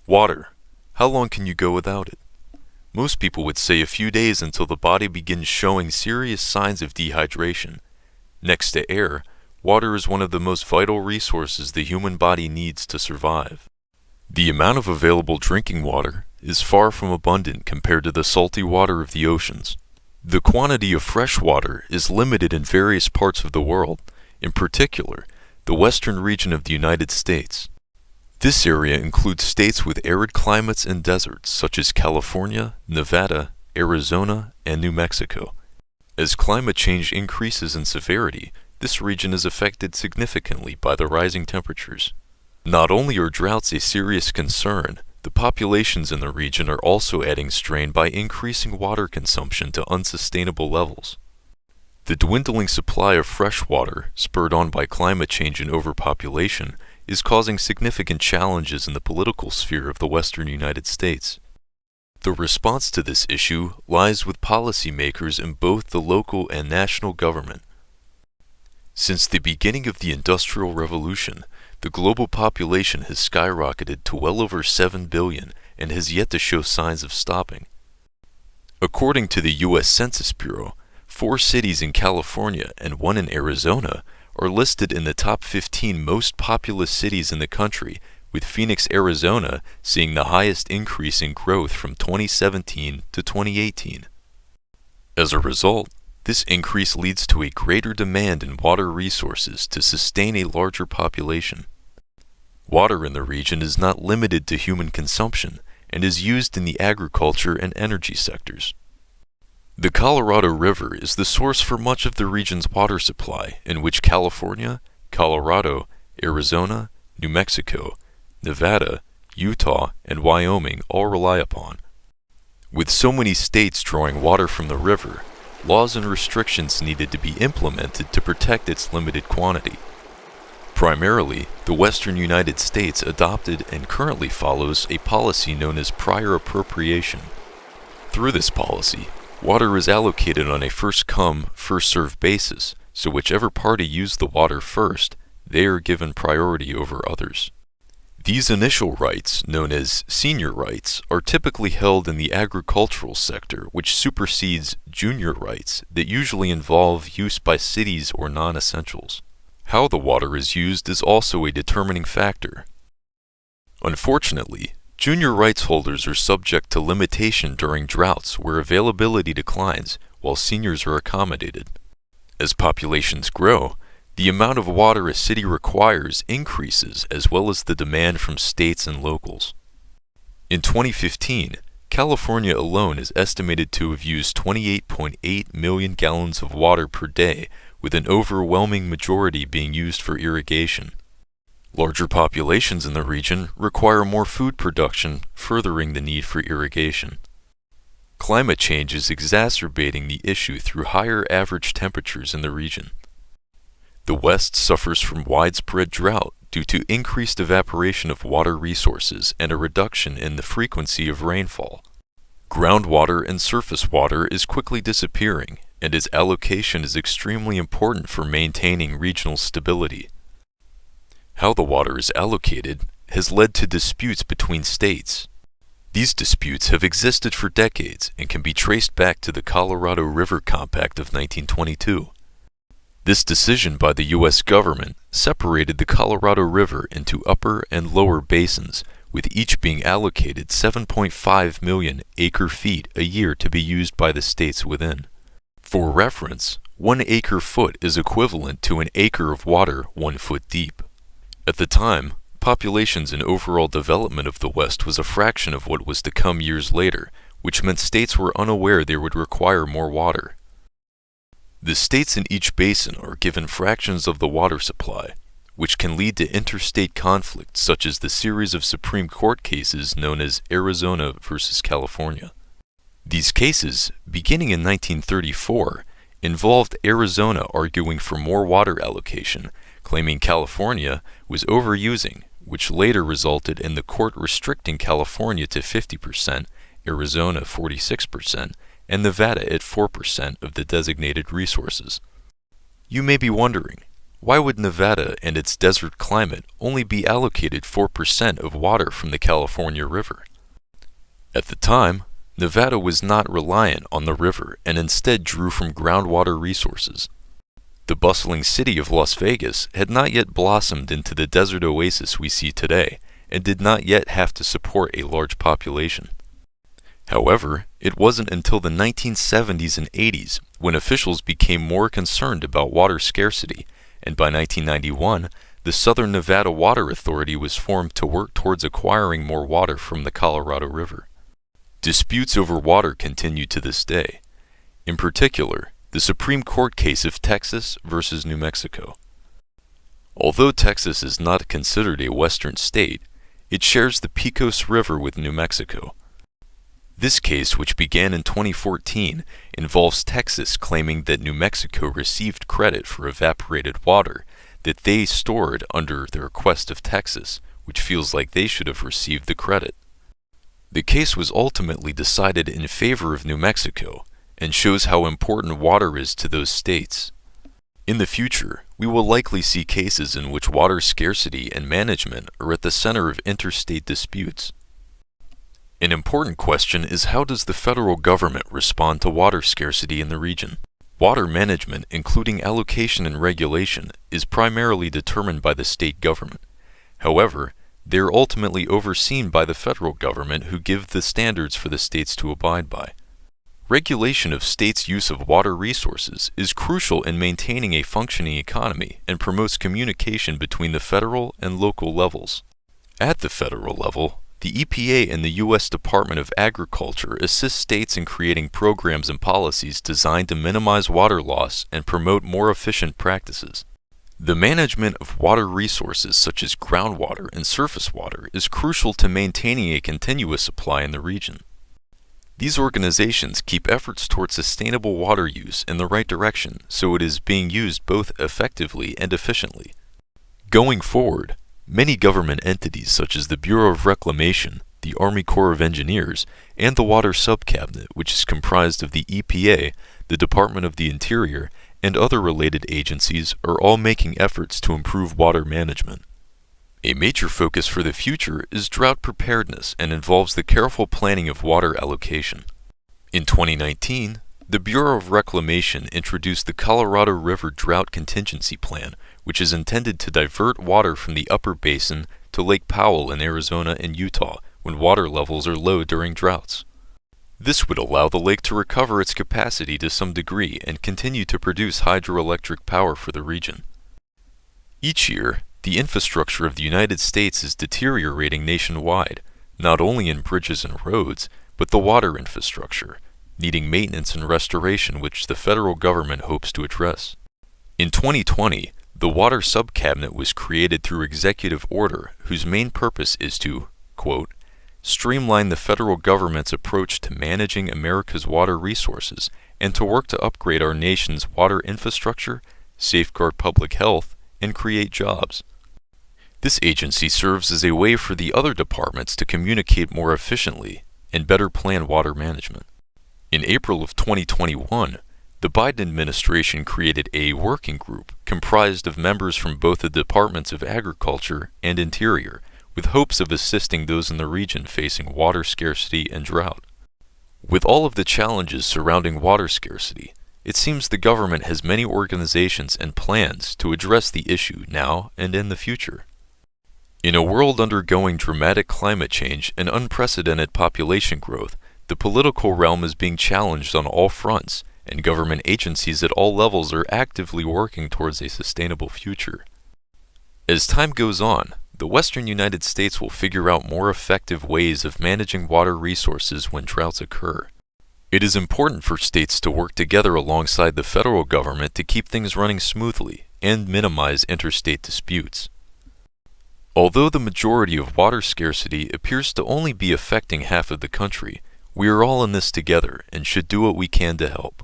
Water. How long can you go without it? Most people would say a few days until the body begins showing serious signs of dehydration. Next to air, water is one of the most vital resources the human body needs to survive. The amount of available drinking water is far from abundant compared to the salty water of the oceans. The quantity of fresh water is limited in various parts of the world, in particular, the western region of the United States. This area includes states with arid climates and deserts such as California, Nevada, Arizona, and New Mexico. As climate change increases in severity, this region is affected significantly by the rising temperatures. Not only are droughts a serious concern, the populations in the region are also adding strain by increasing water consumption to unsustainable levels. The dwindling supply of fresh water, spurred on by climate change and overpopulation, is causing significant challenges in the political sphere of the western United States. The response to this issue lies with policymakers in both the local and national government. Since the beginning of the Industrial Revolution, the global population has skyrocketed to well over 7 billion and has yet to show signs of stopping. According to the U.S. Census Bureau, 4 cities in California and 1 in Arizona are listed in the top 15 most populous cities in the country, with Phoenix, Arizona seeing the highest increase in growth from 2017 to 2018. As a result, this increase leads to a greater demand in water resources to sustain a larger population. Water in the region is not limited to human consumption and is used in the agriculture and energy sectors. The Colorado River is the source for much of the region's water supply, in which California, Colorado, Arizona, New Mexico, Nevada, Utah, and Wyoming all rely upon. With so many states drawing water from the river, laws and restrictions needed to be implemented to protect its limited quantity. Primarily, the western United States adopted and currently follows a policy known as prior appropriation. Through this policy, water is allocated on a first-come, first-served basis, so whichever party used the water first, they are given priority over others. These initial rights, known as senior rights, are typically held in the agricultural sector, which supersedes junior rights that usually involve use by cities or non-essentials. How the water is used is also a determining factor. Unfortunately, junior rights holders are subject to limitation during droughts where availability declines while seniors are accommodated. As populations grow, the amount of water a city requires increases as well as the demand from states and locals. In 2015, California alone is estimated to have used 28.8 million gallons of water per day, with an overwhelming majority being used for irrigation. Larger populations in the region require more food production, furthering the need for irrigation. Climate change is exacerbating the issue through higher average temperatures in the region. The West suffers from widespread drought due to increased evaporation of water resources and a reduction in the frequency of rainfall. Groundwater and surface water is quickly disappearing, and its allocation is extremely important for maintaining regional stability. How the water is allocated has led to disputes between states. These disputes have existed for decades and can be traced back to the Colorado River Compact of 1922. This decision by the U.S. government separated the Colorado River into upper and lower basins, with each being allocated 7.5 million acre-feet a year to be used by the states within. For reference, 1 acre-foot is equivalent to an acre of water 1 foot deep. At the time, populations and overall development of the West was a fraction of what was to come years later, which meant states were unaware they would require more water. The states in each basin are given fractions of the water supply, which can lead to interstate conflicts such as the series of Supreme Court cases known as Arizona versus California. These cases, beginning in 1934, involved Arizona arguing for more water allocation, claiming California was overusing, which later resulted in the court restricting California to 50%, Arizona 46%, and Nevada at 4% of the designated resources. You may be wondering, why would Nevada and its desert climate only be allocated 4% of water from the California River? At the time, Nevada was not reliant on the river and instead drew from groundwater resources. The bustling city of Las Vegas had not yet blossomed into the desert oasis we see today, and did not yet have to support a large population. However, it wasn't until the 1970s and 80s when officials became more concerned about water scarcity, and by 1991, the Southern Nevada Water Authority was formed to work towards acquiring more water from the Colorado River. Disputes over water continue to this day. In particular, the Supreme Court case of Texas versus New Mexico. Although Texas is not considered a western state, it shares the Pecos River with New Mexico. This case, which began in 2014, involves Texas claiming that New Mexico received credit for evaporated water that they stored under the request of Texas, which feels like they should have received the credit. The case was ultimately decided in favor of New Mexico, and shows how important water is to those states. In the future, we will likely see cases in which water scarcity and management are at the center of interstate disputes. An important question is, how does the federal government respond to water scarcity in the region? Water management, including allocation and regulation, is primarily determined by the state government. However, they are ultimately overseen by the federal government, who give the standards for the states to abide by. Regulation of states' use of water resources is crucial in maintaining a functioning economy and promotes communication between the federal and local levels. At the federal level, the EPA and the U.S. Department of Agriculture assist states in creating programs and policies designed to minimize water loss and promote more efficient practices. The management of water resources such as groundwater and surface water is crucial to maintaining a continuous supply in the region. These organizations keep efforts towards sustainable water use in the right direction, so it is being used both effectively and efficiently. Going forward, many government entities such as the Bureau of Reclamation, the Army Corps of Engineers, and the Water Subcabinet, which is comprised of the EPA, the Department of the Interior, and other related agencies, are all making efforts to improve water management. A major focus for the future is drought preparedness and involves the careful planning of water allocation. In 2019, the Bureau of Reclamation introduced the Colorado River Drought Contingency Plan, which is intended to divert water from the upper basin to Lake Powell in Arizona and Utah when water levels are low during droughts. This would allow the lake to recover its capacity to some degree and continue to produce hydroelectric power for the region. Each year, the infrastructure of the United States is deteriorating nationwide, not only in bridges and roads, but the water infrastructure, needing maintenance and restoration, which the federal government hopes to address. In 2020, the Water Subcabinet was created through executive order, whose main purpose is to, quote, streamline the federal government's approach to managing America's water resources and to work to upgrade our nation's water infrastructure, safeguard public health, and create jobs. This agency serves as a way for the other departments to communicate more efficiently and better plan water management. In April of 2021, the Biden administration created a working group comprised of members from both the Departments of Agriculture and Interior, with hopes of assisting those in the region facing water scarcity and drought. With all of the challenges surrounding water scarcity, it seems the government has many organizations and plans to address the issue now and in the future. In a world undergoing dramatic climate change and unprecedented population growth, the political realm is being challenged on all fronts, and government agencies at all levels are actively working towards a sustainable future. As time goes on, the western United States will figure out more effective ways of managing water resources when droughts occur. It is important for states to work together alongside the federal government to keep things running smoothly and minimize interstate disputes. Although the majority of water scarcity appears to only be affecting half of the country, we are all in this together and should do what we can to help.